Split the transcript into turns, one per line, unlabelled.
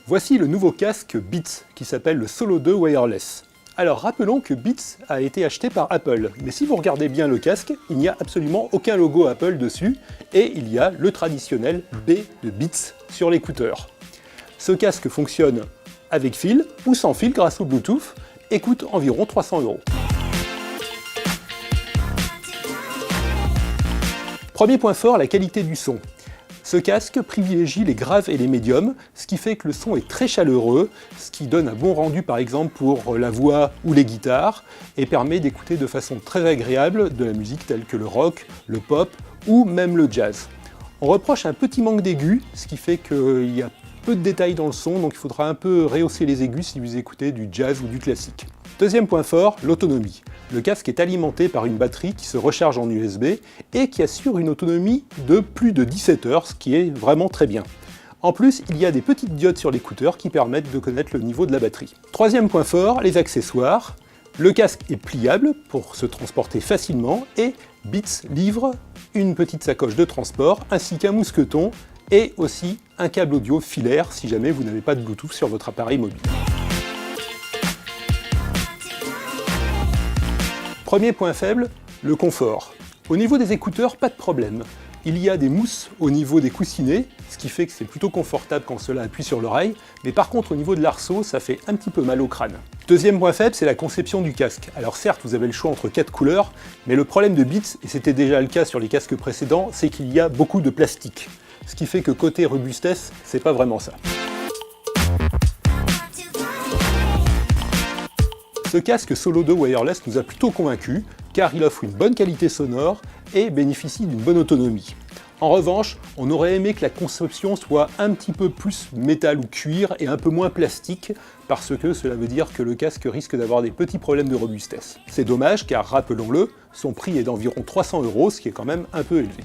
Voici le nouveau casque Beats qui s'appelle le Solo 2 Wireless. Alors rappelons que Beats a été acheté par Apple, mais si vous regardez bien le casque, il n'y a absolument aucun logo Apple dessus, et il y a le traditionnel B de Beats sur l'écouteur. Ce casque fonctionne avec fil ou sans fil grâce au Bluetooth et coûte environ 300 €. Premier point fort, la qualité du son. Ce casque privilégie les graves et les médiums, ce qui fait que le son est très chaleureux, ce qui donne un bon rendu par exemple pour la voix ou les guitares, et permet d'écouter de façon très agréable de la musique telle que le rock, le pop ou même le jazz. On reproche un petit manque d'aigus, ce qui fait qu'il y a peu de détails dans le son, donc il faudra un peu rehausser les aigus si vous écoutez du jazz ou du classique. Deuxième point fort, l'autonomie. Le casque est alimenté par une batterie qui se recharge en USB et qui assure une autonomie de plus de 17 heures, ce qui est vraiment très bien. En plus, il y a des petites diodes sur l'écouteur qui permettent de connaître le niveau de la batterie. Troisième point fort, les accessoires. Le casque est pliable pour se transporter facilement et Beats livre une petite sacoche de transport ainsi qu'un mousqueton et aussi un câble audio filaire si jamais vous n'avez pas de Bluetooth sur votre appareil mobile. Premier point faible, le confort. Au niveau des écouteurs, pas de problème. Il y a des mousses au niveau des coussinets, ce qui fait que c'est plutôt confortable quand cela appuie sur l'oreille, mais par contre au niveau de l'arceau, ça fait un petit peu mal au crâne. Deuxième point faible, c'est la conception du casque. Alors certes, vous avez le choix entre 4 couleurs, mais le problème de Beats, et c'était déjà le cas sur les casques précédents, c'est qu'il y a beaucoup de plastique. Ce qui fait que côté robustesse, c'est pas vraiment ça. Ce casque Solo 2 Wireless nous a plutôt convaincus, car il offre une bonne qualité sonore et bénéficie d'une bonne autonomie. En revanche, on aurait aimé que la conception soit un petit peu plus métal ou cuir et un peu moins plastique, parce que cela veut dire que le casque risque d'avoir des petits problèmes de robustesse. C'est dommage car, rappelons-le, son prix est d'environ 300 €, ce qui est quand même un peu élevé.